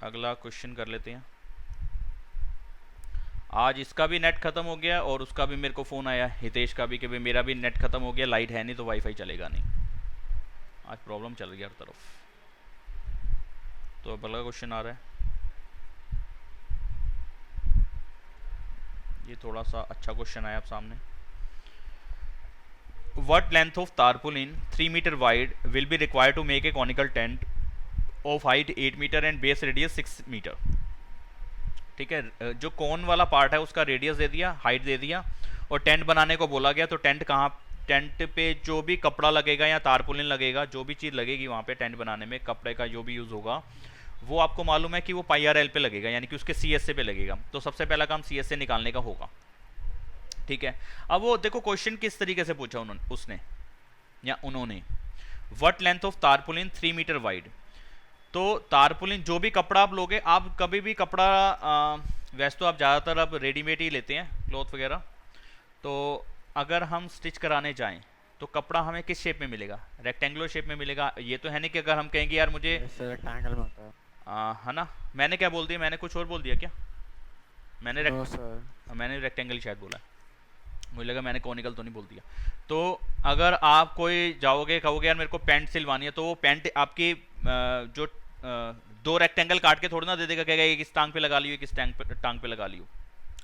अगला क्वेश्चन कर लेते हैं। आज इसका भी नेट खत्म हो गया और उसका भी मेरे को फ़ोन आया हितेश का भी कि भाई मेरा भी नेट खत्म हो गया, लाइट है नहीं तो वाईफाई चलेगा नहीं। आज प्रॉब्लम चल रही है हर तरफ। तो अब अगला क्वेश्चन आ रहा है, ये थोड़ा सा अच्छा क्वेश्चन आया आप सामने। What length of tarpaulin 3 meter wide will be required to make a conical tent of height 8 meter and base radius 6 meter? ठीक है, जो कौन वाला पार्ट है उसका रेडियस दे दिया, हाइट दे दिया, और टेंट बनाने को बोला गया। तो टेंट कहाँ, टेंट पे जो भी कपड़ा लगेगा या तारपुलिन लगेगा, जो भी चीज़ लगेगी वहाँ पे टेंट बनाने में, कपड़े का जो भी यूज़ होगा वो आपको मालूम है कि वो पाई आर एल पे लगेगा, यानी कि उसके सी एस ए पे लगेगा। तो सबसे पहला काम सी एस ए निकालने का होगा। ठीक है, अब वो देखो क्वेश्चन किस तरीके से पूछा उन्होंने, उसने या उन्होंने, what length of tarpaulin 3 metre wide. तो तारपुलिन जो भी कपड़ा आप लोगे, आप कभी भी कपड़ा वैसे तो आप ज़्यादातर अब रेडीमेड ही लेते हैं क्लॉथ वगैरह। तो अगर हम स्टिच कराने जाएं तो कपड़ा हमें किस शेप में मिलेगा, रेक्टेंगुलर शेप में मिलेगा। ये तो है नहीं कि अगर हम कहेंगे यार मुझे रेक्टेंगल में होता है। है ना, मैंने क्या बोल दिया, मैंने कुछ और बोल दिया क्या, मैंने नो सर। मैंने रेक्टेंगल शायद बोला, मुझे लगा मैंने कॉनिकल तो नहीं बोल दिया। तो अगर आप कोई जाओगे कहोगे यार मेरे को पैंट सिलवानी है, तो वो पैंट आपकी जो दो रेक्टेंगल काट के थोड़ा ना दे देगा, कहेगा ये किस टांग पे लगा लियो, किस टांग पे लगा लियो।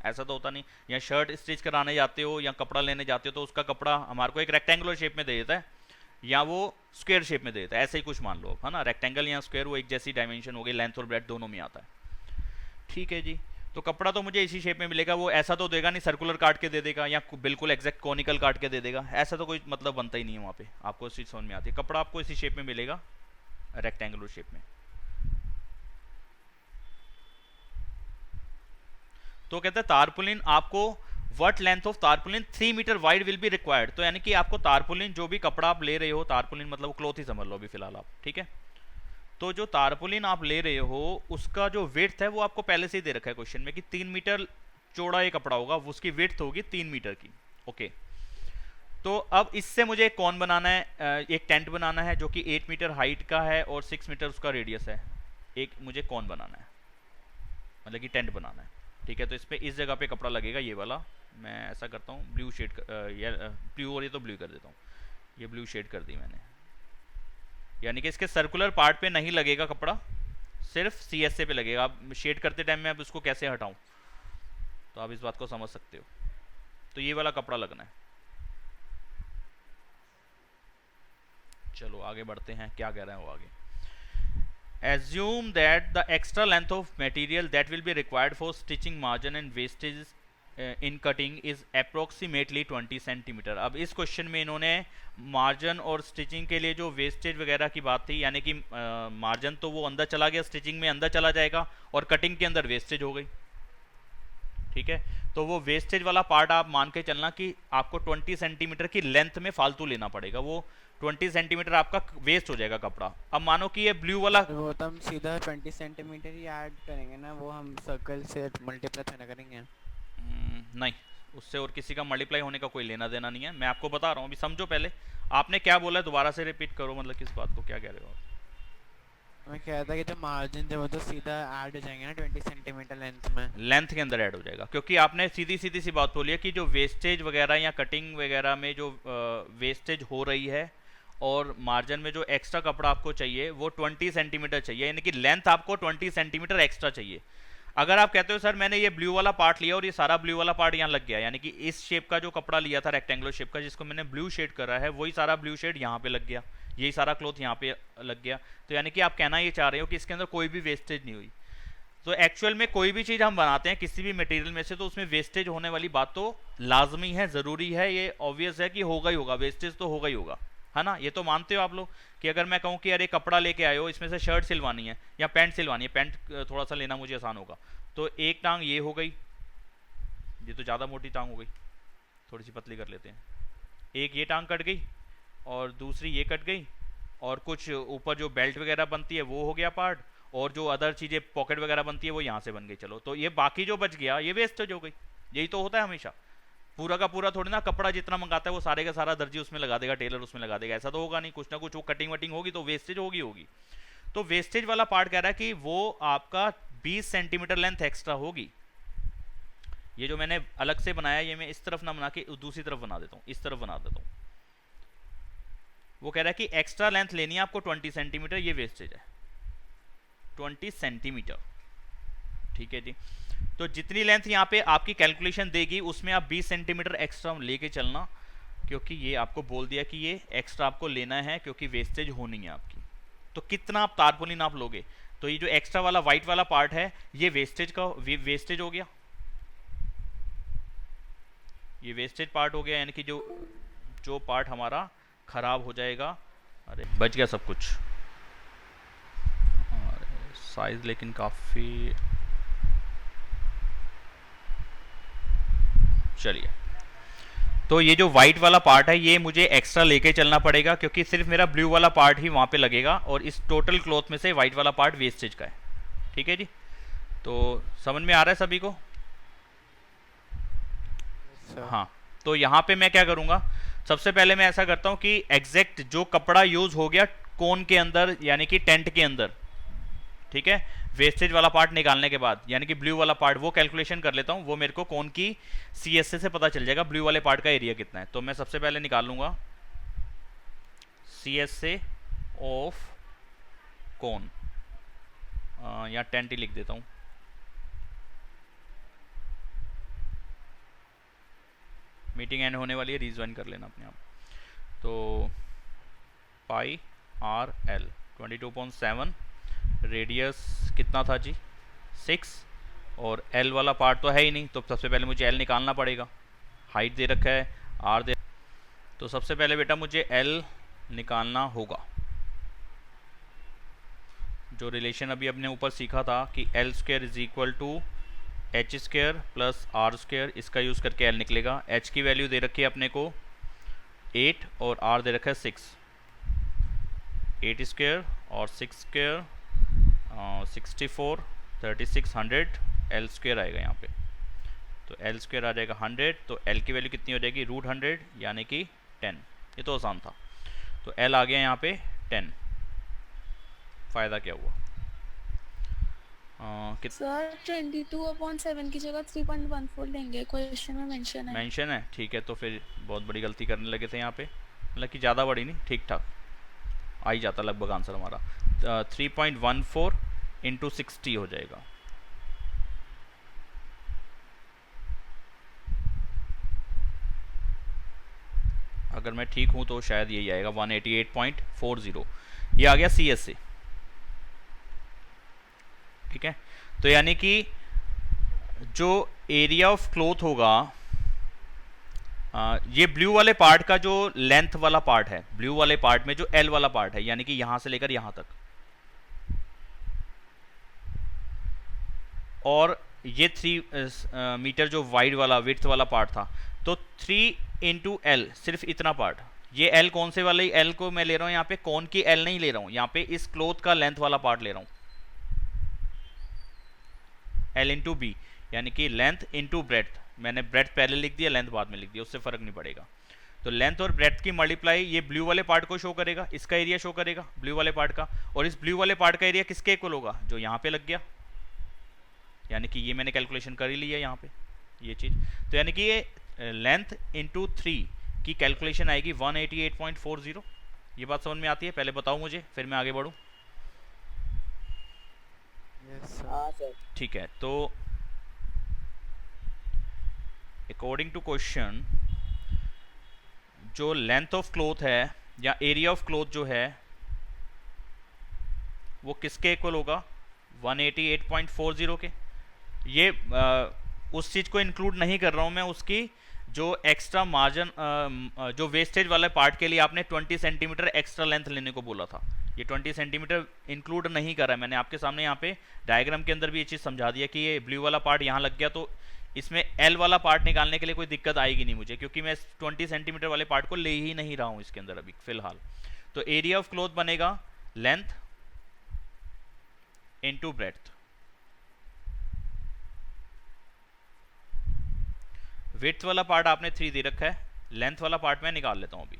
ऐसा तो होता नहीं। या शर्ट स्टिच कराने जाते हो या कपड़ा लेने जाते हो तो उसका कपड़ा हमारे को एक रेक्टेंगुलर शेप में दे देता है या वो स्क्वायर शेप में दे देता है, ऐसे ही कुछ मान लो, है ना। रेक्टेंगल या स्क्वायर वो एक जैसी डायमेंशन हो गई, लेंथ और ब्रेथ दोनों में आता है। ठीक है जी, तो कपड़ा तो मुझे इसी शेप में मिलेगा, वो ऐसा तो देगा नहीं सर्कुलर काट के दे देगा या बिल्कुल एग्जैक्ट कॉनिकल काट के दे देगा, ऐसा तो कोई मतलब बनता ही नहीं है वहाँ पे। आपको इस चीज़ समझ में आती है, कपड़ा आपको इसी शेप में मिलेगा, रेक्टेंगुलर शेप में। तो कहते हैं तारपुलिन आपको, what length of tarpaulin 3 metre wide will be required. तो यानी कि आपको तारपुलिन जो भी कपड़ा आप ले रहे हो, तारपुलिन मतलब क्लॉथ ही समझ लो अभी फिलहाल आप, ठीक है। तो जो तारपुलिन आप ले रहे हो उसका जो वेट है वो आपको पहले से ही दे रखा है क्वेश्चन में कि 3 मीटर चौड़ा ये कपड़ा होगा, उसकी वेट होगी 3 मीटर की। ओके, तो अब इससे मुझे एक कौन बनाना है, एक टेंट बनाना है जो कि 8 मीटर हाइट का है और 6 मीटर उसका रेडियस है। एक मुझे कौन बनाना है, मतलब कि टेंट बनाना है। ठीक है, तो इस पे इस जगह पे कपड़ा लगेगा ये वाला। मैं ऐसा करता हूँ ब्लू शेड, ब्लू, और ये तो ब्लू कर देता हूँ, ये ब्लू शेड कर दी मैंने। यानी कि इसके सर्कुलर पार्ट पे नहीं लगेगा कपड़ा, सिर्फ सी एस ए पे लगेगा। अब शेड करते टाइम में अब उसको कैसे हटाऊं, तो आप इस बात को समझ सकते हो। तो ये वाला कपड़ा लगना है। चलो आगे बढ़ते हैं, क्या कह रहे हैं वो आगे। assume that the extra length of material that will be required for stitching margin and wastage in cutting is approximately 20 centimetre. अब इस क्वेश्चन में इन्होंने मार्जिन और स्टिचिंग के लिए जो वेस्टेज वगैरह की बात थी, यानी कि मार्जिन तो वो अंदर चला गया, स्टिचिंग में अंदर चला जाएगा और कटिंग के अंदर वेस्टेज हो गई। ठीक है, तो वो वेस्टेज वाला पार्ट आप मान के चलना कि आपको 20 सेंटीमीटर की लेंथ में फालतू लेना पड़ेगा, वो 20 सेंटीमीटर आपका वेस्ट हो जाएगा कपड़ा। अब मानो कि ये ब्लू वाला, वो तो हम सीधा 20 सेंटीमीटर ही ऐड करेंगे ना, वो हम सर्कल से मल्टीप्लाई थोड़ा करेंगे। नहीं, उससे और किसी का मल्टीप्लाई होने का कोई लेना देना नहीं है। मैं आपको बता रहा हूँ, अभी समझो पहले आपने क्या बोला है, दोबारा से रिपीट करो, मतलब किस बात को क्या कह रहे हो आप। मैं कह रहा था कि जो मार्जिन थे वो तो सीधा ऐड हो जाएंगे ना 20 सेंटीमीटर लेंथ में। लेंथ के अंदर ऐड हो जाएगा, क्योंकि आपने सीधी सीधी सी बात बोली है कि जो वेस्टेज वगैरह या कटिंग वगैरह में जो वेस्टेज हो रही है और मार्जिन में जो एक्स्ट्रा कपड़ा आपको चाहिए वो 20 सेंटीमीटर चाहिए, यानी कि लेंथ आपको 20 सेंटीमीटर एक्स्ट्रा चाहिए। अगर आप कहते हो सर मैंने ये ब्लू वाला पार्ट लिया और ये सारा ब्लू वाला पार्ट यहाँ लग गया, यानी कि इस शेप का जो कपड़ा लिया था रेक्टेंगुलर शेप का, जिसको मैंने ब्लू शेड करा है, वही सारा ब्लू शेड यहाँ पे लग गया, यही सारा क्लॉथ यहाँ पे लग गया। तो यानी कि आप कहना ये चाह रहे हो कि इसके अंदर कोई भी वेस्टेज नहीं हुई। तो एक्चुअल में कोई भी चीज़ हम बनाते हैं किसी भी मटेरियल में से, तो उसमें वेस्टेज होने वाली बात तो लाजमी है, ज़रूरी है, ये ऑब्वियस है कि होगा ही होगा, वेस्टेज तो होगा ही होगा, है ना। ये तो मानते हो आप लोग कि अगर मैं कहूँ कि यार ये कपड़ा लेके आए हो, इसमें से शर्ट सिलवानी है या पैंट सिलवानी है, पैंट थोड़ा सा लेना मुझे आसान होगा, तो एक टांग ये हो गई, ये तो ज़्यादा मोटी टांग हो गई, थोड़ी सी पतली कर लेते हैं। एक ये टांग कट गई और दूसरी ये कट गई, और कुछ ऊपर जो बेल्ट वगैरह बनती है वो हो गया पार्ट, और जो अदर चीज़ें पॉकेट वगैरह बनती है वो यहाँ से बन गई। चलो, तो ये बाकी जो बच गया ये वेस्टेज हो गई। यही तो होता है हमेशा, पूरा का पूरा थोड़ी ना कपड़ा जितना मंगाता है वो सारे का सारा दर्जी उसमें लगा देगा, टेलर उसमें लगा देगा, ऐसा तो होगा नहीं, कुछ ना कुछ वो कटिंग वटिंग होगी तो वेस्टेज होगी होगी। तो वेस्टेज वाला पार्ट कह रहा है कि वो आपका 20 सेंटीमीटर लेंथ एक्स्ट्रा होगी। ये जो मैंने अलग से बनाया, ये मैं इस तरफ ना बना के दूसरी तरफ बना देता हूँ, इस तरफ बना देता हूँ। वो कह रहा है कि एक्स्ट्रा लेंथ लेनी है आपको 20 सेंटीमीटर, ये वेस्टेज है 20 सेंटीमीटर। ठीक है जी। तो जितनी लेंथ यहाँ पे आपकी कैलकुलेशन देगी उसमें आप 20 सेंटीमीटर एक्स्ट्रा लेके चलना, क्योंकि ये आपको बोल दिया कि ये एक्स्ट्रा आपको लेना है क्योंकि वेस्टेज होनी है आपकी। तो कितना आप तारपोलिन आप लोगे, तो ये जो एक्स्ट्रा वाला वाइट वाला पार्ट है ये वेस्टेज का वेस्टेज हो गया, ये वेस्टेज पार्ट हो गया, यानी कि जो पार्ट हमारा खराब हो जाएगा। अरे बच गया सब कुछ। साइज लेकिन काफ़ी, चलिए। तो ये जो वाइट वाला पार्ट है ये मुझे एक्स्ट्रा लेके चलना पड़ेगा क्योंकि सिर्फ मेरा ब्लू वाला पार्ट ही वहाँ पे लगेगा और इस टोटल क्लॉथ में से वाइट वाला पार्ट वेस्टेज का है। ठीक है जी। तो समझ में आ रहा है सभी को? हाँ। तो यहाँ पे मैं क्या करूँगा, सबसे पहले मैं ऐसा करता हूँ कि एग्जैक्ट जो कपड़ा यूज हो गया कोन के अंदर यानी कि टेंट के अंदर, ठीक है, वेस्टेज वाला पार्ट निकालने के बाद यानी कि ब्लू वाला पार्ट, वो कैलकुलेशन कर लेता हूँ। वो मेरे को कोन की CSA से पता चल जाएगा ब्लू वाले पार्ट का एरिया कितना है। तो मैं सबसे पहले निकाल लूँगा CSA ऑफ कोन, यहाँ टेंट ही लिख देता हूँ। मीटिंग एंड होने वाली है, रीज्वाइन कर लेना अपने आप। तो पाई आर एल 22.7, रेडियस कितना था जी 6, और एल वाला पार्ट तो है ही नहीं, तो सबसे पहले मुझे एल निकालना पड़ेगा। हाइट दे रखा है, आर दे, तो सबसे पहले बेटा मुझे एल निकालना होगा। जो रिलेशन अभी अपने ऊपर सीखा था कि L square is equal to H square plus R square, इसका यूज़ करके एल निकलेगा। एच की वैल्यू दे रखी है अपने को 8 और आर दे रखा है 6, 8 स्क्वायर और 6 स्क्वायर 64, 3600 एल स्क्वायर आएगा यहाँ पे। तो एल स्क्वायर आ जाएगा 100, तो एल की वैल्यू कितनी हो जाएगी √100 यानी कि 10। ये तो आसान था। तो एल आ गया यहाँ पे 10। फ़ायदा क्या हुआ? सर 22/7 की जगह 3.14 लेंगे, क्वेश्चन में मेंशन है। मेंशन है, ठीक है। तो फिर बहुत बड़ी गलती करने लगे थे यहाँ पे, मतलब कि ज़्यादा बड़ी नहीं, ठीक ठाक आ ही जाता लगभग आंसर हमारा। 3.14 इंटू 60 हो जाएगा। अगर मैं ठीक हूँ तो शायद यही आएगा 188.40, ये आ गया CSA। ठीक है। तो यानी कि जो एरिया ऑफ क्लॉथ होगा, ये ब्लू वाले पार्ट का जो लेंथ वाला पार्ट है, ब्लू वाले पार्ट में जो एल वाला पार्ट है, यानी कि यहां से लेकर यहां तक, और ये 3 मीटर जो वाइड वाला विड्थ वाला पार्ट था, तो 3 इंटू एल, सिर्फ इतना पार्ट। ये एल कौन से वाले एल को मैं ले रहा हूं यहाँ पे, कौन की एल नहीं ले रहा हूं, यहाँ पे इस क्लॉथ का लेंथ वाला पार्ट ले रहा हूं, एल इंटू बी, यानी कि लेंथ इंटू ब्रेड्थ। मैंने ब्रेड्थ पहले लिख दिया, लेंथ बाद में लिख दिया, उससे फर्क नहीं पड़ेगा। तो लेंथ और ब्रेड्थ की मल्टीप्लाई ये ब्लू वाले पार्ट को शो करेगा, इसका एरिया शो करेगा ब्लू वाले पार्ट का, और इस ब्लू वाले पार्ट का एरिया किसके इक्वल होगा, जो यहाँ पे लग गया, यानी कि ये मैंने कैलकुलेशन कर ही लिया यहाँ पे ये चीज़। तो यानी कि ये लेंथ इंटू 3 की कैलकुलेशन आएगी 188.40। ये बात समझ में आती है? पहले बताओ मुझे, फिर मैं आगे बढ़ूँ। ठीक है। तो अकॉर्डिंग टू क्वेश्चन, जो लेंथ ऑफ क्लॉथ है या एरिया ऑफ क्लॉथ जो है वो किसके इक्वल होगा, 188.40 के। ये उस चीज़ को इंक्लूड नहीं कर रहा हूँ मैं, उसकी जो एक्स्ट्रा मार्जिन, जो वेस्टेज वाले पार्ट के लिए आपने 20 सेंटीमीटर एक्स्ट्रा लेंथ लेने को बोला था, ये 20 सेंटीमीटर इंक्लूड नहीं करा है मैंने आपके सामने। यहाँ पे डायग्राम के अंदर भी ये चीज़ समझा दिया कि ये ब्लू वाला पार्ट यहाँ लग गया, तो इसमें एल वाला पार्ट निकालने के लिए कोई दिक्कत आएगी नहीं मुझे, क्योंकि मैं 20 सेंटीमीटर वाले पार्ट को ले ही नहीं रहा हूँ इसके अंदर अभी फिलहाल। तो एरिया ऑफ क्लॉथ बनेगा लेंथ इंटू ब्रेड्थ। विड्थ वाला पार्ट आपने 3 दे रखा है, लेंथ वाला पार्ट मैं निकाल लेता हूं अभी।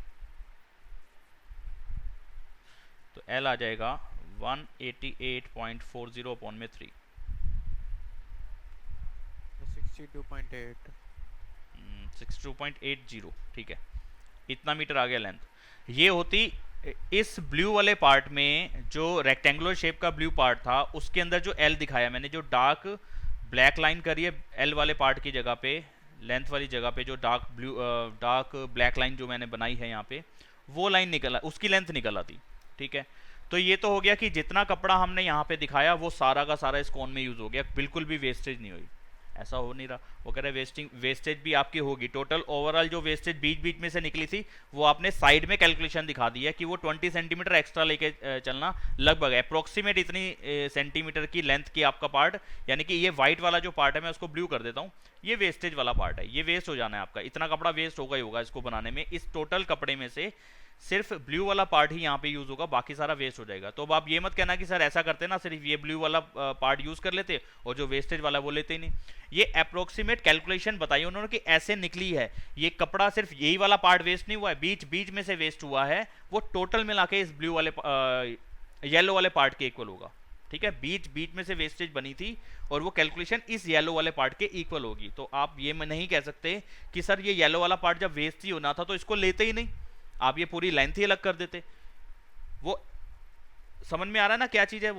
तो एल आ जाएगा 188.40 अपॉन में 3, 62.8। 62.80, ठीक है, इतना मीटर आ गया लेंथ। ये होती इस ब्लू वाले पार्ट में, जो रेक्टेंगुलर शेप का ब्लू पार्ट था उसके अंदर जो एल दिखाया मैंने, जो डार्क ब्लैक लाइन करी है एल वाले पार्ट की जगह पे, लेंथ वाली जगह पे जो डार्क ब्लैक लाइन जो मैंने बनाई है यहाँ पे, वो लाइन निकला, उसकी लेंथ निकल आती, ठीक है। तो ये तो हो गया कि जितना कपड़ा हमने यहाँ पे दिखाया वो सारा का सारा इस कोन में यूज हो गया, बिल्कुल भी वेस्टेज नहीं हुई, ऐसा हो नहीं रहा। वो कह रहे वेस्टेज भी आपकी होगी, टोटल ओवरऑल जो वेस्टेज बीच बीच में से निकली थी वो आपने साइड में कैलकुलेशन दिखा दी है कि वो 20 सेंटीमीटर एक्स्ट्रा लेके चलना, लगभग अप्रोक्सीमेट इतनी सेंटीमीटर की लेंथ की आपका पार्ट, यानी कि ये व्हाइट वाला जो पार्ट है मैं उसको ब्लू कर देता हूँ, ये वेस्टेज वाला पार्ट है, ये वेस्ट हो जाना है आपका, इतना कपड़ा वेस्ट होगा ही होगा इसको बनाने में। इस टोटल कपड़े में से सिर्फ ब्लू वाला पार्ट ही यहाँ पे यूज होगा, बाकी सारा वेस्ट हो जाएगा। तो अब आप ये मत कहना कि सर ऐसा करते ना, सिर्फ ये ब्लू वाला पार्ट यूज कर लेते और जो वेस्टेज वाला वो लेते ही नहीं। ये अप्रोक्सीमेट कैलकुलेशन बताई उन्होंने कि ऐसे निकली है, ये कपड़ा सिर्फ यही वाला पार्ट वेस्ट नहीं हुआ है, बीच बीच में से वेस्ट हुआ है, वो टोटल मिला के इस ब्लू वाले येलो वाले पार्ट के इक्वल होगा, ठीक है। बीच बीच में से वेस्टेज बनी थी और वो कैलकुलेशन इस येलो वाले पार्ट के इक्वल होगी। तो आप ये नहीं कह सकते कि सर ये येलो वाला पार्ट जब वेस्ट ही होना था तो इसको लेते ही नहीं, आप ये पूरी लेंथ ही अलग कर देते। वो समझ में आ रहा है ना क्या चीज है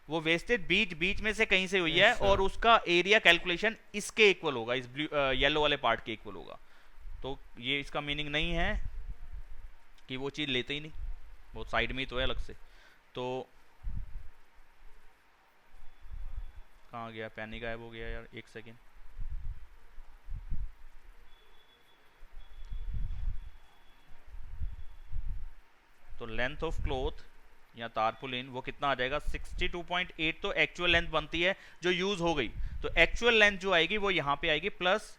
वो वेस्टेज बीच बीच में से कहीं से हुई है और उसका एरिया कैलकुलेशन इसके इक्वल होगा, इस येलो वाले पार्ट के इक्वल होगा। तो ये इसका मीनिंग नहीं है कि वो चीज लेते ही नहीं, वो साइड में ही तो है अलग से। तो कहाँ गया, पैनी गायब हो गया यार, एक सेकेंड। तो लेंथ ऑफ क्लॉथ या तारपुलिन वो कितना आ जाएगा, 62.8 तो एक्चुअल लेंथ बनती है जो यूज हो गई। तो एक्चुअल लेंथ जो आएगी वो यहाँ पे आएगी प्लस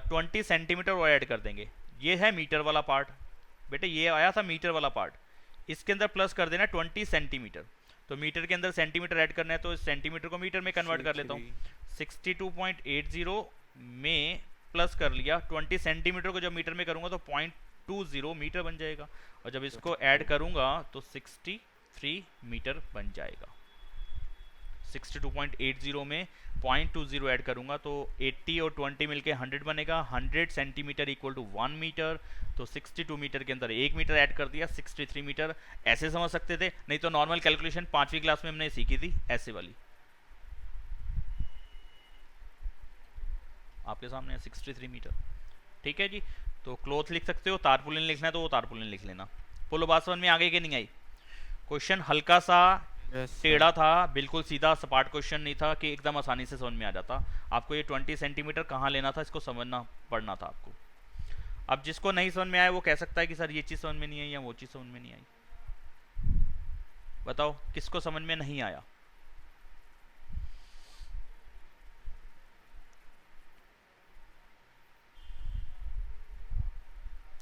20 सेंटीमीटर और ऐड कर देंगे। ये है मीटर वाला पार्ट, बेटे ये आया था मीटर वाला पार्ट, इसके अंदर प्लस कर देना 20 सेंटीमीटर। तो मीटर के अंदर सेंटीमीटर ऐड करना है तो सेंटीमीटर को मीटर में कन्वर्ट कर लेता हूँ। 62.80 में प्लस कर लिया 20 सेंटीमीटर को जब मीटर में करूँगा तो 0.20 मीटर बन जाएगा, और जब इसको ऐड करूँगा तो 63 मीटर बन जाएगा। 62.80 में 0.20 ऐड करूँगा तो 80 और 20 मिलके 100 बनेगा, 100 सेंटीमीटर इक्वल टू 1 मीटर। तो 62 मीटर के अंदर 1 मीटर ऐड कर दिया, 63 मीटर। ऐसे समझ सकते थे, नहीं तो नॉर्मल कैलकुलेशन 5वीं क्लास में हमने सीखी थी ऐसे वाली, आपके सामने 63 मीटर, ठीक है जी। तो क्लॉथ लिख सकते हो, तारपुलिन लिखना है तो वो तारपुलिन लिख लेना। बोलो बात समझ में आ गई कि नहीं आई? क्वेश्चन हल्का सा टेढ़ा था, बिल्कुल सीधा सपाट क्वेश्चन नहीं था कि एकदम आसानी से समझ में आ जाता। आपको ये 20 सेंटीमीटर कहाँ लेना था इसको समझना पड़ना था आपको। अब जिसको नहीं समझ में आया वो कह सकता है कि सर ये चीज़ समझ में नहीं आई या वो चीज़ समझ में नहीं आई। बताओ किसको समझ में नहीं आया?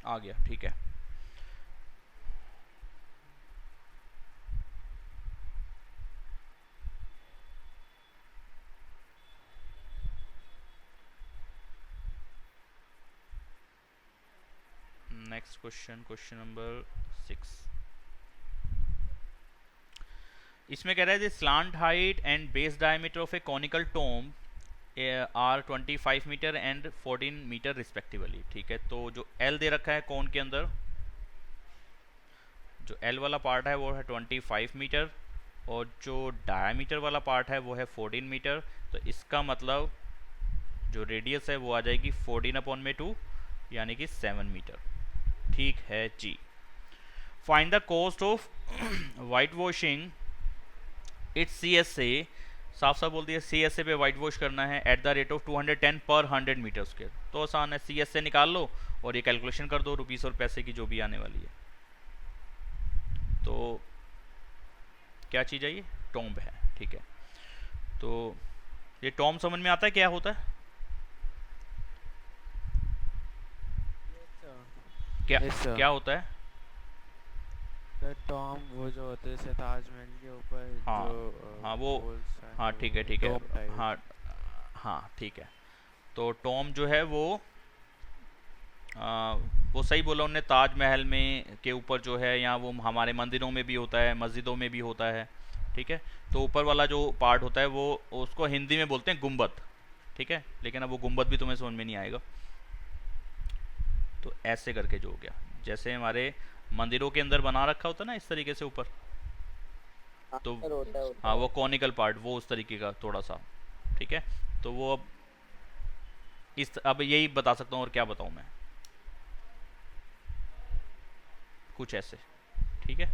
आ गया, ठीक है। Next question, question number 6। इसमें कह रहा है slant height and base diameter of a conical tomb are 25 metre and 14 metre respectively, ठीक है। तो जो एल दे रखा है कोन के अंदर, जो एल वाला पार्ट है वो है 25 मीटर और जो डायमीटर वाला पार्ट है वो है 14 मीटर। तो इसका मतलब जो रेडियस है वो आ जाएगी 14/2 यानी कि 7 मीटर, ठीक है जी। Find the cost of white washing its CSA, साफ साफ बोल दिया CSA पे वाइट वॉश करना है एट द रेट ऑफ 210 पर 100 मीटर स्क्वायर। तो आसान है, CSA निकाल लो और ये कैलकुलेशन कर दो रुपीस और पैसे की जो भी आने वाली है। तो क्या चीज़ है ये? टॉम्ब है, ठीक है। तो ये टॉम्ब समझ में आता है क्या होता है? क्या क्या होता है? टॉम वो जो होते हैं ताजमहल के ऊपर, हाँ जो हाँ वो, हाँ ठीक है ठीक है, हाँ हाँ ठीक है। तो टॉम जो है वो सही बोला उनने, ताजमहल में के ऊपर जो है, या वो हमारे मंदिरों में भी होता है, मस्जिदों में भी होता है, ठीक है। तो ऊपर वाला जो पार्ट होता है वो उसको हिंदी में बोलते हैं गुंबद, ठीक है, लेकिन अब वो गुंबद भी तुम्हें समझ में नहीं आएगा। तो ऐसे करके जो हो गया, जैसे हमारे मंदिरों के अंदर बना रखा होता है ना इस तरीके से ऊपर, हाँ तो सर, होता है हाँ है। वो कॉनिकल पार्ट वो उस तरीके का थोड़ा सा, ठीक है। तो वो अब अब यही बता सकता हूँ, और क्या बताऊँ मैं, कुछ ऐसे, ठीक है।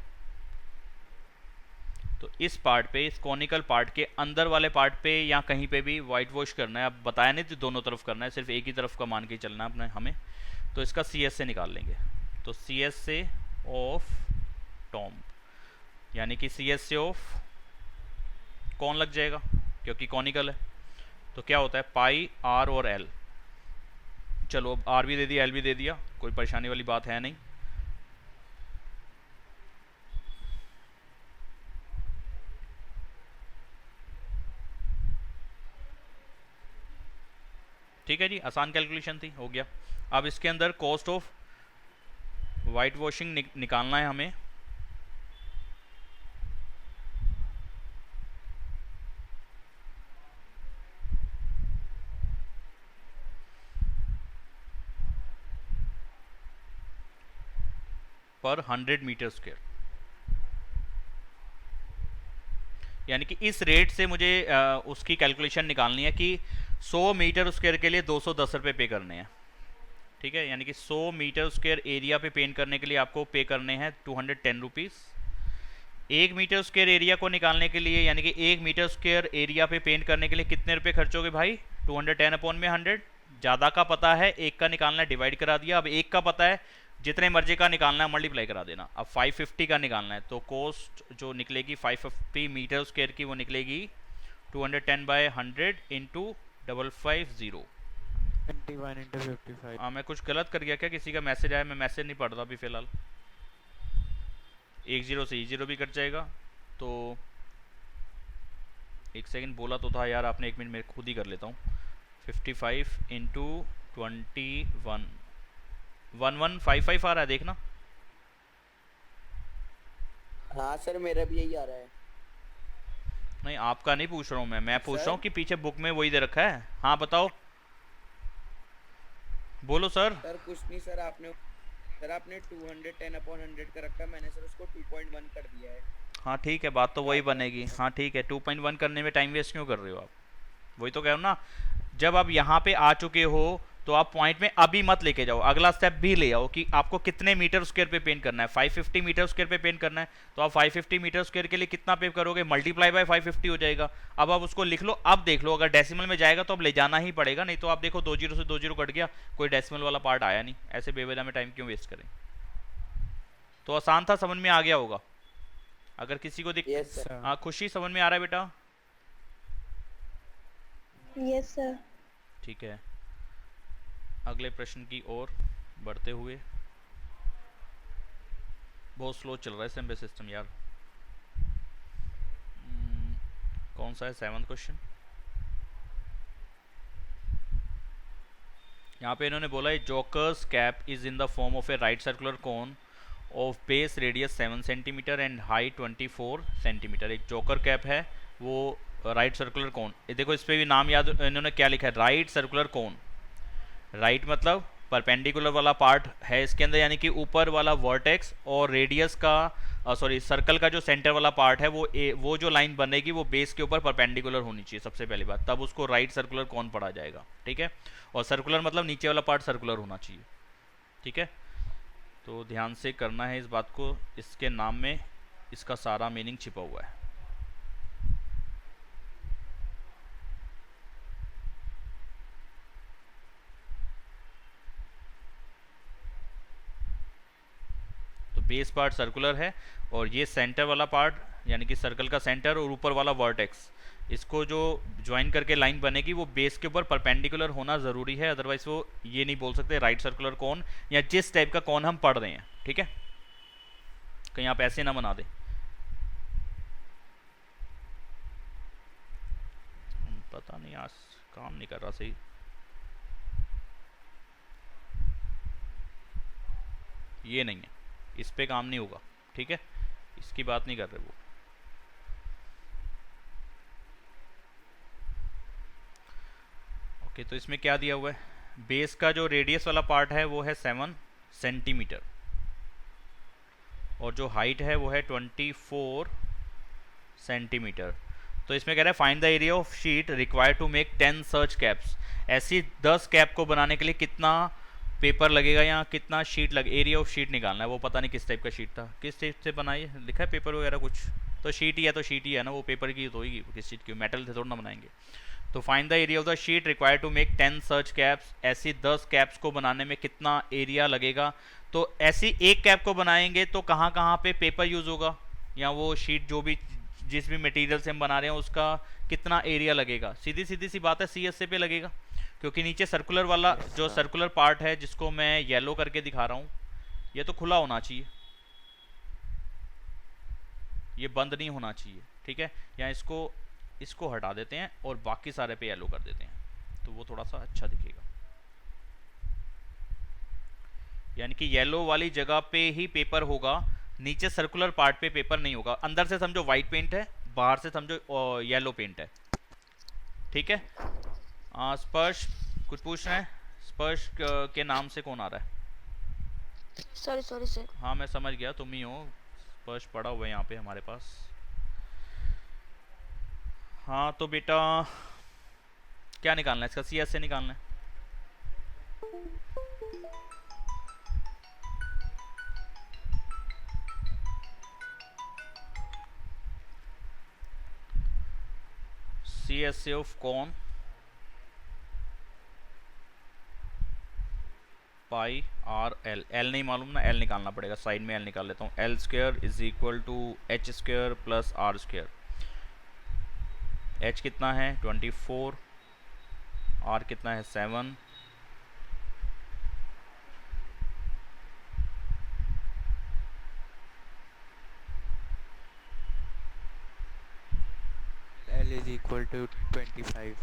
तो इस पार्ट पे, इस कॉनिकल पार्ट के अंदर वाले पार्ट पे या कहीं पे भी वाइट वॉश करना है। अब बताया नहीं तो दोनों तरफ करना है, सिर्फ एक ही तरफ का मान के चलना है अपने हमें। तो इसका सी एस से निकाल लेंगे। तो सी एस से ऑफ टॉम, यानी कि सी एस से ऑफ कौन लग जाएगा क्योंकि कॉनिकल है। तो क्या होता है पाई आर और एल। चलो अब आर भी दे दिया एल भी दे दिया, कोई परेशानी वाली बात है नहीं। ठीक है जी, आसान कैलकुलेशन थी, हो गया। अब इसके अंदर कॉस्ट ऑफ वाइट वॉशिंग निकालना है हमें। पर 100 मीटर स्क्वायर, यानी कि इस रेट से मुझे उसकी कैलकुलेशन निकालनी है कि 100 मीटर स्क्वायर के लिए 210 रुपये पे करने हैं, ठीक है। यानी कि 100 मीटर स्क्वायर एरिया पे पेंट करने के लिए आपको पे करने हैं 210 रुपीज़। 1 मीटर स्क्वायर एरिया को निकालने के लिए, यानी कि 1 मीटर स्क्वायर एरिया पे पेंट करने के लिए कितने रुपए खर्च होगे भाई, 210 अपॉन में 100। ज़्यादा का पता है, एक का निकालना है, डिवाइड करा दिया। अब एक का पता है, जितने मर्जी का निकालना है मल्टीप्लाई करा देना। अब 550 का निकालना है, तो कॉस्ट जो निकलेगी 550 मीटर स्क्वायर की, वो निकलेगी 210 बाय 100 इंटू 550। 21 into 55। हाँ मैं कुछ गलत कर गया क्या, किसी का मैसेज आया, मैं मैसेज नहीं पढ़ रहा अभी फ़िलहाल। 1 0 से 0 भी कट जाएगा। तो एक सेकंड बोला तो था यार आपने, 1 मिनट मैं खुद ही कर लेता हूँ। 55 इंटू 21 1155 आ रहा है, देखना। हाँ सर, मेरा भी यही आ रहा है। नहीं आपका नहीं पूछ रहा हूँ मैं पूछ रहा हूँ सर? कि पीछे बुक में वही दे रखा है। हाँ बताओ, बोलो सर। सर कुछ नहीं सर, आपने 210 अपॉन 100 का रखा है, मैंने सर उसको 2.1 कर दिया है। हाँ ठीक है, बात तो वही बनेगी। हाँ ठीक है, 2.1 करने में टाइम वेस्ट क्यों कर रहे हो आप, वही तो कह रहा हूँ ना। जब आप यहाँ पे आ चुके हो तो आप पॉइंट में अभी मत लेके जाओ, अगला स्टेप भी ले आओ कि आपको कितने मीटर स्क्वायर पे पेंट करना है। 550 मीटर स्क्वायर पे पेंट करना है, तो आप 550 मीटर स्क्वायर के लिए कितना पे करोगे, मल्टीप्लाई बाय 550 हो जाएगा। अब आप उसको लिख लो। अब देख लो अगर डेसिमल में जाएगा तो अब ले जाना ही पड़ेगा, नहीं तो आप देखो 2 0 से 2 0 कट गया, कोई डेसिमल वाला पार्ट आया नहीं। ऐसे बेवजह में टाइम क्यों वेस्ट करें। तो आसान था, समझ में आ गया होगा। अगर किसी को यस सर। हाँ खुशी समझ में आ रहा है बेटा। Yes sir. ठीक है, अगले प्रश्न की ओर बढ़ते हुए। बहुत स्लो चल रहा है एसएमबी सिस्टम यार। कौन सा है 7वां क्वेश्चन। यहाँ पे इन्होंने बोला है jokers cap is in the form of A right circular cone of base radius 7 centimetre and height 24 centimetre. एक जोकर कैप है, वो राइट सर्कुलर कोन। ये देखो इस पे भी नाम याद, इन्होंने क्या लिखा है, राइट सर्कुलर कोन। राइट मतलब परपेंडिकुलर वाला पार्ट है इसके अंदर, यानी कि ऊपर वाला वर्टेक्स, और रेडियस का सॉरी सर्कल का जो सेंटर वाला पार्ट है वो जो लाइन बनेगी वो बेस के ऊपर परपेंडिकुलर होनी चाहिए सबसे पहली बात, तब उसको राइट सर्कुलर कौन पढ़ा जाएगा। ठीक है, और सर्कुलर मतलब नीचे वाला पार्ट सर्कुलर होना चाहिए। ठीक है, तो ध्यान से करना है इस बात को, इसके नाम में इसका सारा मीनिंग छिपा हुआ है। बेस पार्ट सर्कुलर है, और ये सेंटर वाला पार्ट यानी कि सर्कल का सेंटर और ऊपर वाला वर्टेक्स, इसको जो ज्वाइन करके लाइन बनेगी वो बेस के ऊपर परपेंडिकुलर होना ज़रूरी है, अदरवाइज वो ये नहीं बोल सकते राइट सर्कुलर कौन, या जिस टाइप का कौन हम पढ़ रहे हैं। ठीक है, कहीं आप ऐसे ना बना दें। पता नहीं आज काम नहीं कर रहा सही। ये नहीं है, इस पे काम नहीं होगा। ठीक है, इसकी बात नहीं कर रहे वो। ओके, तो इसमें क्या दिया हुआ है, बेस का जो रेडियस वाला पार्ट है वो है 7 सेंटीमीटर और जो हाइट है वो है 24 सेंटीमीटर। तो इसमें कह रहा है find the area of sheet required to make 10 सर्च कैप्स। ऐसी 10 कैप को बनाने के लिए कितना पेपर लगेगा या कितना शीट एरिया ऑफ शीट निकालना है। वो पता नहीं किस टाइप का शीट था, किस टाइप से बनाई लिखा है पेपर वगैरह कुछ, तो शीट ही है तो शीट ही है ना, वो पेपर की तो होगी, किस शीट की, मेटल से थोड़ा ना बनाएंगे। तो find the area of the sheet required to make 10 सर्च कैप्स। ऐसी 10 कैप्स को बनाने में कितना एरिया लगेगा। तो ऐसी एक कैप को बनाएंगे तो कहाँ कहाँ पे पेपर यूज़ होगा, या वो शीट जो भी जिस भी मटेरियल से हम बना रहे हैं उसका कितना एरिया लगेगा। सीधी सीधी सी बात है, CSA पे लगेगा, क्योंकि नीचे सर्कुलर वाला जो सर्कुलर पार्ट है जिसको मैं येलो करके दिखा रहा हूँ, ये तो खुला होना चाहिए, ये बंद नहीं होना चाहिए, ठीक है। या इसको हटा देते हैं और बाकी सारे पे येलो कर देते हैं, तो वो थोड़ा सा अच्छा दिखेगा। यानी कि येलो वाली जगह पे ही पेपर होगा, नीचे सर्कुलर पार्ट पे पेपर नहीं होगा। अंदर से समझो वाइट पेंट है, बाहर से समझो येलो पेंट है, ठीक है। स्पर्श कुछ पूछ रहे हैं, स्पर्श के नाम से कौन आ रहा है। Sorry sir. हाँ मैं समझ गया, तुम ही हो, स्पर्श पड़ा हुआ है यहाँ पे हमारे पास। हाँ तो बेटा क्या निकालना है इसका, CSA निकालना है। CSA ऑफ कौन, पाई आर एल। एल नहीं मालूम ना, एल निकालना पड़ेगा, साइड में एल निकाल लेता हूँ। L square is equal to H square plus R square. H कितना है 24, आर कितना है 7, L is equal to 25।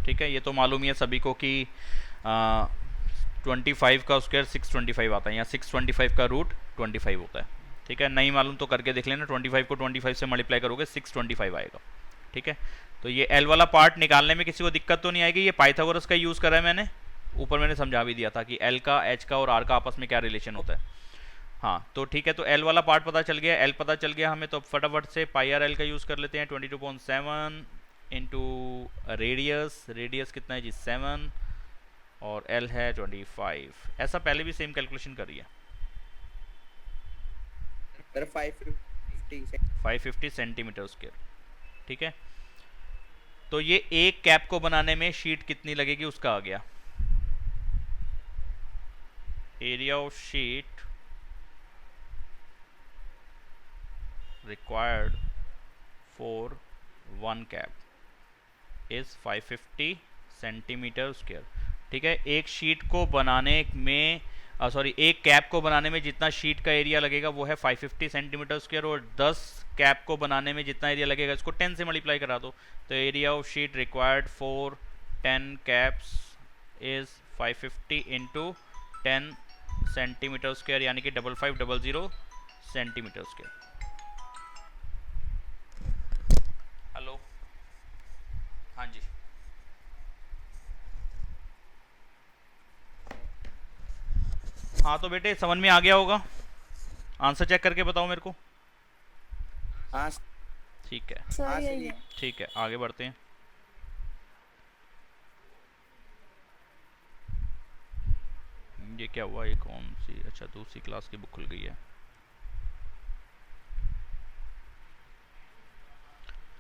ठीक है। ये तो मालूम ही है सभी को कि 25 का स्क्वायर 625 आता है, या 625 का रूट 25 होता है, ठीक है। नहीं मालूम तो करके देख लेना, 25 को 25 से मल्टीप्लाई करोगे 625 आएगा, ठीक है। तो ये एल वाला पार्ट निकालने में किसी को दिक्कत तो नहीं आएगी। ये पाइथागोरस का यूज़ करा है मैंने, ऊपर मैंने समझा भी दिया था कि एल का, एच का और आर का आपस में क्या रिलेशन होता है। हाँ तो ठीक है, तो एल वाला पार्ट पता चल गया, एल पता चल गया हमें, तो फटाफट से पाई आर एल का यूज़ कर लेते हैं। 22.7 इंटू रेडियस कितना है जी 7, और एल है 25। ऐसा पहले भी सेम कैलकुलेशन करिए। 550 सेंटीमीटर स्क्वायर, ठीक है। तो ये एक कैप को बनाने में शीट कितनी लगेगी उसका आ गया। Area of sheet required for 1 cap is 550 centimetre square, ठीक है। एक शीट को बनाने में एक कैप को बनाने में जितना शीट का एरिया लगेगा वो है 550 सेंटीमीटर स्क्वायर, और 10 कैप को बनाने में जितना एरिया लगेगा इसको 10 से मल्टीप्लाई करा दो। तो area of sheet required for 10 caps is 550 into 10 centimetre square, यानी कि 5500 सेंटीमीटर स्क्वायर। हेलो, हाँ जी, हाँ तो बेटे समझ में आ गया होगा, आंसर चेक करके बताओ मेरे को। हाँ ठीक है, सर यही है। ठीक है, आगे बढ़ते हैं। ये क्या हुआ, ये कौन सी, अच्छा दूसरी क्लास की बुक खुल गई है।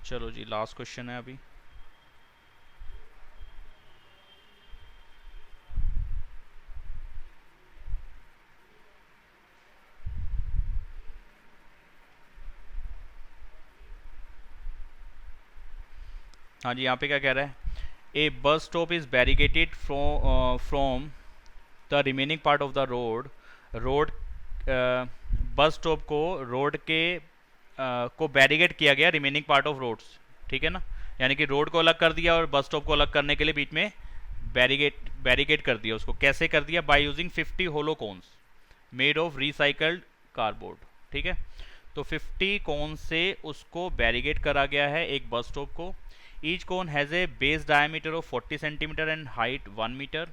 चलो जी, लास्ट क्वेश्चन है अभी। हाँ जी, यहाँ पे क्या कह रहा है, a bus stop is barricaded from the remaining part of the road. Bus stop को रोड के को बैरिकेड किया गया रिमेनिंग पार्ट ऑफ रोड्स, ठीक है ना। यानी कि रोड को अलग कर दिया और बस स्टॉप को अलग करने के लिए बीच में बैरिकेड कर दिया। उसको कैसे कर दिया, by using 50 hollow cones made of recycled cardboard, ठीक है। तो 50 कोन से उसको बैरिकेड करा गया है एक बस स्टॉप को। Each cone has a base diameter of 40 centimetre and height 1 metre.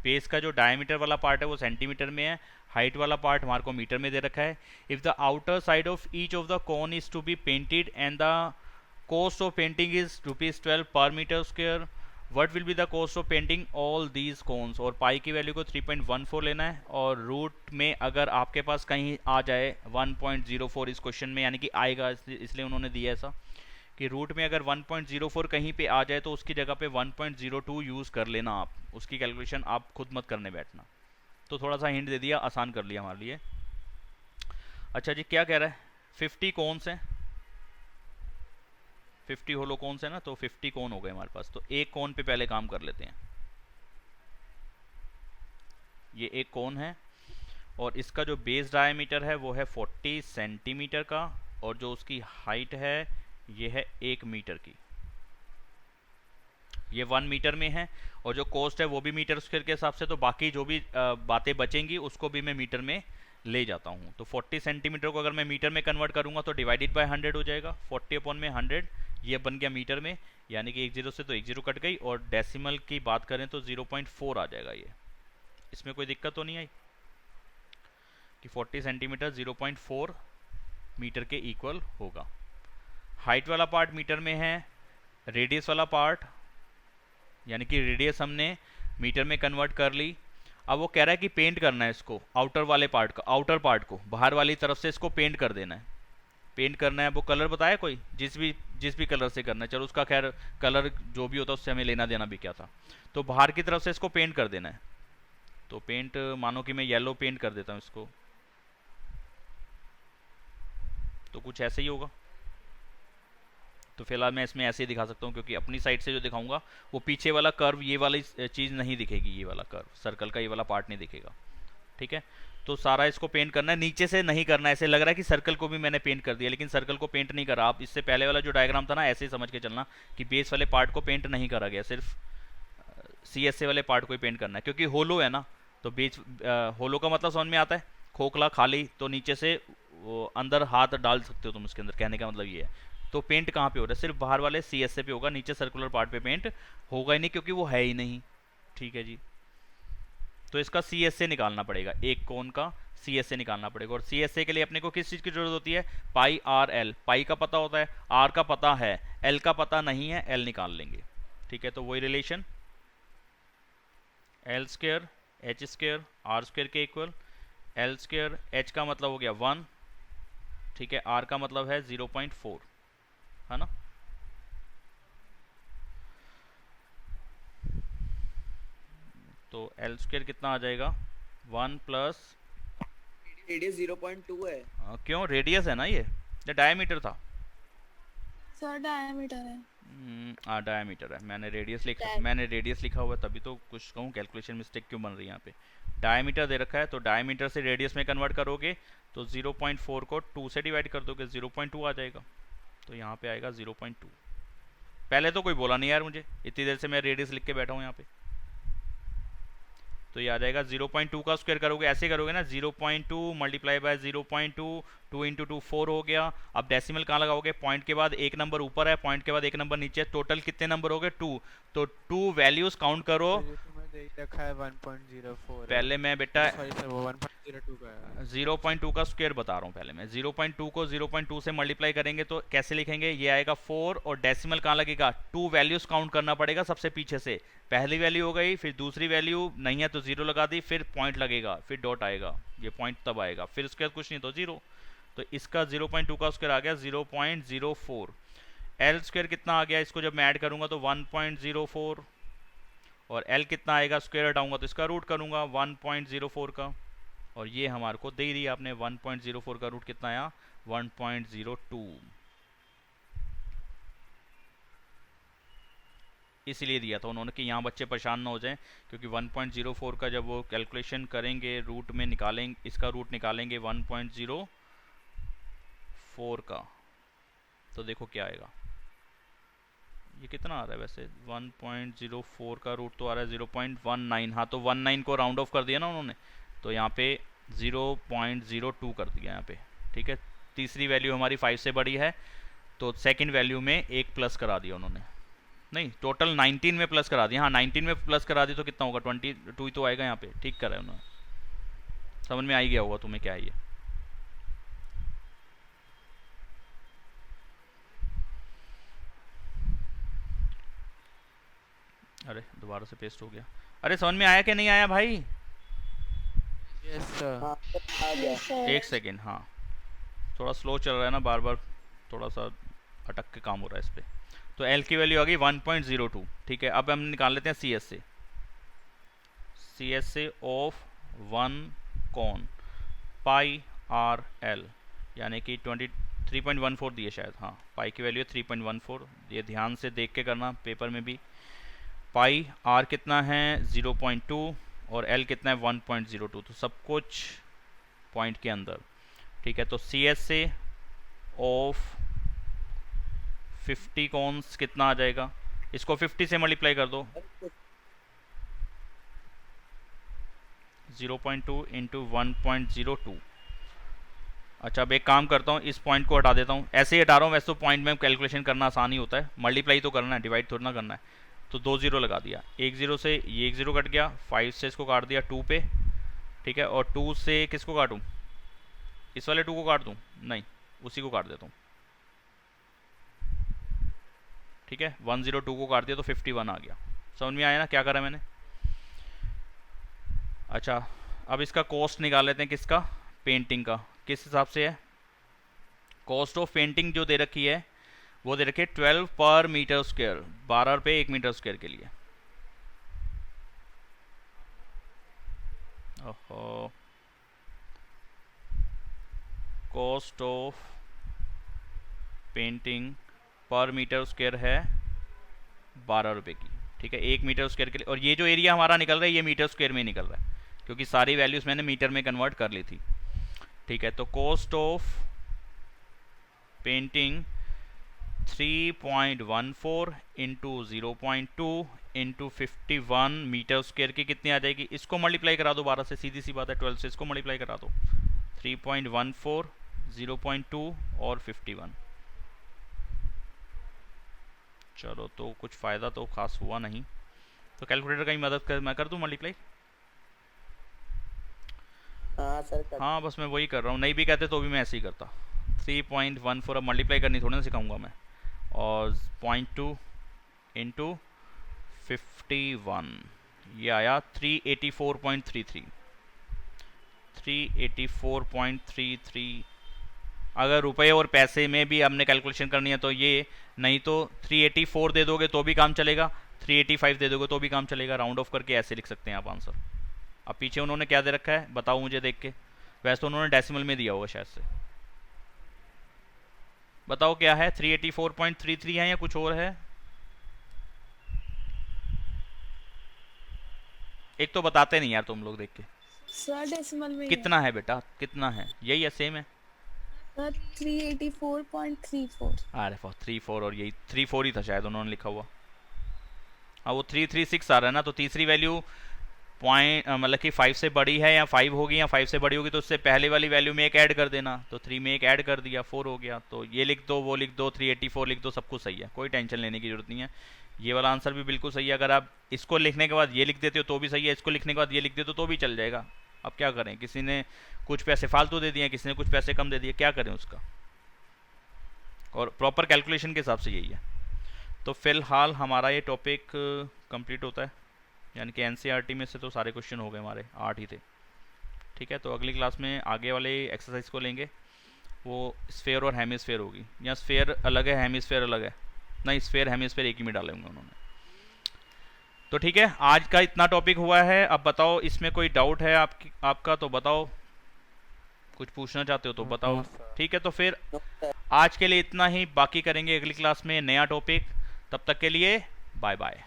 Base का जो डायमीटर वाला पार्ट है वो सेंटीमीटर में है, हाइट वाला पार्ट हमारे को मीटर में दे रखा है। If the outer side of each of the cone is to be painted and the cost of painting is ₹12 per metre square, what will be the cost of painting all these cones. और pi की value को 3.14 लेना है, और root में अगर आपके पास कहीं आ जाए 1.04 इस क्वेश्चन में, यानी कि आएगा, इसलिए उन्होंने दिया ऐसा कि रूट में अगर 1.04 कहीं पे आ जाए तो उसकी जगह पे 1.02 यूज़ कर लेना आप, उसकी कैलकुलेशन आप खुद मत करने बैठना। तो थोड़ा सा हिंट दे दिया, आसान कर लिया हमारे लिए। अच्छा जी, क्या कह रहा है, 50 कोन्स हैं, 50 होलो कोन्स है ना, तो 50 कोन हो गए हमारे पास। तो एक कोन पे पहले काम कर लेते हैं। ये एक कोन है और इसका जो बेस डायमीटर है वो है 40 सेंटीमीटर का, और जो उसकी हाइट है ये है 1 मीटर की। ये 1 मीटर में है, और जो कॉस्ट है वो भी मीटर स्क्वायर के हिसाब से, तो बाकी जो भी बातें बचेंगी उसको भी मैं मीटर में ले जाता हूँ। तो 40 सेंटीमीटर को अगर मैं मीटर में कन्वर्ट करूँगा तो डिवाइडेड बाय 100 हो जाएगा, 40 अपॉन में 100, ये बन गया मीटर में, यानी कि 1 0 से तो 1 0 कट गई, और डेसिमल की बात करें तो 0.4 आ जाएगा ये। इसमें कोई दिक्कत तो नहीं आई कि 40 सेंटीमीटर 0.4 मीटर के इक्वल होगा। हाइट वाला पार्ट मीटर में है, रेडियस वाला पार्ट यानी कि रेडियस हमने मीटर में कन्वर्ट कर ली। अब वो कह रहा है कि पेंट करना है इसको, आउटर वाले पार्ट का, आउटर पार्ट को बाहर वाली तरफ से इसको पेंट कर देना है। पेंट करना है, वो कलर बताया कोई, जिस भी कलर से करना है, चलो उसका खैर कलर जो भी होता है उससे हमें लेना देना भी क्या था। तो बाहर की तरफ से इसको पेंट कर देना है। तो पेंट मानो कि मैं येलो पेंट कर देता हूँ इसको, तो कुछ ऐसे ही होगा। तो फिलहाल मैं इसमें ऐसे ही दिखा सकता हूँ, क्योंकि अपनी साइड से जो दिखाऊंगा वो पीछे वाला कर्व, ये वाली चीज़ नहीं दिखेगी, ये वाला कर्व सर्कल का ये वाला पार्ट नहीं दिखेगा। ठीक है, तो सारा इसको पेंट करना है, नीचे से नहीं करना है। ऐसे लग रहा है कि सर्कल को भी मैंने पेंट कर दिया, लेकिन सर्कल को पेंट नहीं करा। आप इससे पहले वाला जो डायग्राम था ना, ऐसे ही समझ के चलना कि बेस वाले पार्ट को पेंट नहीं करा गया, सिर्फ CSA वाले पार्ट को ही पेंट करना है, क्योंकि होलो है ना। तो बेस होलो का मतलब समझ में आता है, खोखला खाली, तो नीचे से वो अंदर हाथ डाल सकते हो तुम उसके अंदर, कहने का मतलब ये है। तो पेंट कहाँ पे हो रहा है, सिर्फ बाहर वाले CSA पे होगा, नीचे सर्कुलर पार्ट पे पेंट होगा ही नहीं, क्योंकि वो है ही नहीं। ठीक है जी, तो इसका CSA निकालना पड़ेगा, एक कोन का CSA निकालना पड़ेगा। और CSA के लिए अपने को किस चीज़ की जरूरत होती है, पाई आर एल। पाई का पता होता है, आर का पता है, एल का पता नहीं है, एल निकाल लेंगे। ठीक है, तो वही relation L square H square R square के इक्वल। एल स्क्वायर एच का मतलब हो गया 1, ठीक है, आर का मतलब है 0.4, है ना। तो एल स्क्वायर कितना आ जाएगा, 1 प्लस, रेडियस 0.2 है। क्यों, रेडियस है ना, ये डायमीटर था। सर डायमीटर है। डायमीटर है, मैंने रेडियस लिखा हुआ है, तभी तो कुछ कहूँ कैलकुलेशन मिस्टेक क्यों बन रही है यहाँ पे। डायमीटर दे रखा है, तो डायमीटर से रेडियस में कन्वर्ट करोगे तो 0.4 को 2 से डिवाइड कर दोगे, 0.2 आ जाएगा। तो यहाँ पे आएगा 0.2। पहले तो कोई बोला नहीं यार मुझे, इतनी देर से मैं रेडियस लिख के बैठा हूँ यहाँ पे। तो ये आ जाएगा 0.2 का स्क्वायर करोगे, ऐसे करोगे ना, 0.2 मल्टीप्लाई बाय 0.2, 2 इंटू 2 4 हो गया। अब डेसिमल कहाँ लगाओगे, पॉइंट के बाद एक नंबर ऊपर है, पॉइंट के बाद एक नंबर नीचे है, टोटल कितने नंबर हो गए 2। तो 2 वैल्यूज काउंट करो। रखा है 1.04, पहले मैं बेटा सॉरी सर वो 1.02 का है। 0.2 का स्क्वायर बता रहा हूँ। पहले मैं 0.2 को 0.2 से मल्टीप्लाई करेंगे तो कैसे लिखेंगे, ये आएगा 4, और डेसिमल कहाँ लगेगा, 2 वैल्यूज काउंट करना पड़ेगा सबसे पीछे से। पहली वैल्यू हो गई, फिर दूसरी वैल्यू नहीं है तो 0 लगा दी, फिर पॉइंट लगेगा, फिर डॉट आएगा, ये पॉइंट तब आएगा, फिर उसके बाद कुछ नहीं तो 0। तो इसका 0.2 का स्क्वायर आ गया 0.04। एल स्क्वायर कितना आ गया, इसको जब मैं ऐड करूँगा तो 1.04, और एल कितना आएगा, स्क्वायर हटाऊंगा तो इसका रूट करूंगा 1.04 का, और ये हमारे को दे दिया आपने 1.04 का रूट कितना आया, 1.02। इसलिए दिया था उन्होंने कि यहाँ बच्चे परेशान ना हो जाएं, क्योंकि 1.04 का जब वो कैलकुलेशन करेंगे रूट में निकालेंगे, इसका रूट निकालेंगे 1.04 का, तो देखो क्या आएगा। ये कितना आ रहा है वैसे, 1.04 का रूट तो आ रहा है 0.19। हाँ, तो 19 को राउंड ऑफ कर दिया ना उन्होंने, तो यहाँ पे 0.02 कर दिया यहाँ पे। ठीक है, तीसरी वैल्यू हमारी 5 से बड़ी है, तो सेकंड वैल्यू में एक प्लस करा दिया उन्होंने, नहीं टोटल 19 में प्लस करा दिया, हाँ 19 में प्लस करा दी तो कितना होगा 22 ही तो आएगा यहाँ पे, ठीक करा है उन्होंने। समझ में आ ही गया होगा तुम्हें क्या है ये। अरे दोबारा से पेस्ट हो गया। अरे समझ में आया कि नहीं आया भाई? Yes sir. हाँ सर आ गया। Yes, sir. एक सेकेंड, हाँ थोड़ा स्लो चल रहा है ना, बार बार थोड़ा सा अटक के काम हो रहा है इस पर। तो एल की वैल्यू आ गई 1.02, ठीक है। अब हम निकाल लेते हैं सी एस से, सी एस से of 1 cone pi R L, यानी कि 23.14 दिए शायद, हाँ पाई की वैल्यू है 3.14, ये ध्यान से देख के करना पेपर में भी। पाई आर कितना है 0.2 और एल कितना है 1.02, तो सब कुछ पॉइंट के अंदर, ठीक है। तो सी एस से ऑफ 50 कॉन्स कितना आ जाएगा, इसको 50 से मल्टीप्लाई कर दो, 0.2 इंटू 1.02। अच्छा अब एक काम करता हूँ, इस पॉइंट को हटा देता हूँ, ऐसे ही हटा रहा हूँ, वैसे तो पॉइंट में कैलकुलेशन करना आसान ही होता है, मल्टीप्लाई तो करना है, डिवाइड थोड़ा ना करना है। तो 2 0 लगा दिया, एक 0 से ये एक 0 कट गया, 5 से इसको काट दिया 2 पे, ठीक है। और 2 से किसको काटूँ, इस वाले 2 को काट दूँ, नहीं उसी को काट देता हूँ, ठीक है। 102 को काट दिया तो 51 आ गया। समझ में आया ना क्या करा मैंने? अच्छा अब इसका कॉस्ट निकाल लेते हैं, किसका, पेंटिंग का। किस हिसाब से है कॉस्ट ऑफ पेंटिंग, जो दे रखी है वो दे रखी है 12 पर मीटर स्क्वायर, 12 रुपये 1 मीटर स्क्वायर के लिए। ओहो, कॉस्ट ऑफ पेंटिंग पर मीटर स्क्वायर है 12 रुपये की, ठीक है, 1 मीटर स्क्वायर के लिए। और ये जो एरिया हमारा निकल रहा है ये मीटर स्क्वायर में निकल रहा है, क्योंकि सारी वैल्यूज मैंने मीटर में कन्वर्ट कर ली थी, ठीक है। तो cost of painting 3.14 into 0.2 into 51 metre square की कितनी आ जाएगी, इसको मल्टीप्लाई करा दो 12 से, सीधी सी बात है, 12 से इसको मल्टीप्लाई करा दो, 3.14 0.2 और 51। चलो तो कुछ फ़ायदा तो खास हुआ नहीं, तो कैलकुलेटर का ही मदद कर, मैं कर दूँ मल्टीप्लाई? हाँ सर कर। हाँ बस मैं वही कर रहा हूँ, नहीं भी कहते तो भी मैं ऐसे ही करता। 3.14, अब मल्टीप्लाई करनी थोड़ी ना सिखाऊंगा मैं, और 0.2 इंटू 51, ये आया 384.33, 384.33। अगर रुपए और पैसे में भी हमने कैलकुलेशन करनी है तो ये, नहीं तो 384 दे दोगे तो भी काम चलेगा, 385 दे दोगे तो भी काम चलेगा, राउंड ऑफ करके ऐसे लिख सकते हैं आप आंसर। अब पीछे उन्होंने क्या दे रखा है बताओ मुझे देख के, वैसे तो उन्होंने डेसिमल में दिया होगा शायद से, बताओ क्या है, 384.33 है या कुछ और है? एक तो बताते नहीं यार तुम लोग देख के। सर डेसिमल में कितना है बेटा, कितना है? यही है, सेम है सर 384.34। अरे 34, और यही 34 ही था शायद उन्होंने लिखा हुआ। हाँ वो 336 आ रहा है ना, तो तीसरी वैल्यू पॉइंट मतलब कि 5 से बड़ी है या 5 होगी या 5 से बड़ी होगी, तो उससे पहले वाली वैल्यू में एक ऐड कर देना, तो 3 में एक ऐड कर दिया 4 हो गया। तो ये लिख दो, वो लिख दो, 384 लिख दो, सब कुछ सही है, कोई टेंशन लेने की जरूरत नहीं है। ये वाला आंसर भी बिल्कुल सही है, अगर आप इसको लिखने के बाद ये लिख देते हो तो भी सही है, इसको लिखने के बाद ये लिख देते हो तो भी चल जाएगा। अब क्या करें, किसी ने कुछ पैसे फालतू दे दिए, किसी ने कुछ पैसे कम दे दिए, क्या करें उसका। और प्रॉपर कैलकुलेशन के हिसाब से यही है। तो फिलहाल हमारा ये टॉपिक कंप्लीट होता है, यानी कि एनसीईआरटी में से तो सारे क्वेश्चन हो गए हमारे, 8 ही थे, ठीक है। तो अगली क्लास में आगे वाले एक्सरसाइज को लेंगे, वो स्फेयर और हेमिस्फेयर होगी, या स्फेयर अलग है हेमिस्फेयर अलग है, नहीं स्फेयर हेमिस्फेयर एक ही में डाले होंगे उन्होंने। तो ठीक है, आज का इतना टॉपिक हुआ है। अब बताओ इसमें कोई डाउट है आपका तो बताओ, कुछ पूछना चाहते हो तो बताओ, ठीक है। तो फिर आज के लिए इतना ही, बाकी करेंगे अगली क्लास में नया टॉपिक, तब तक के लिए बाय बाय।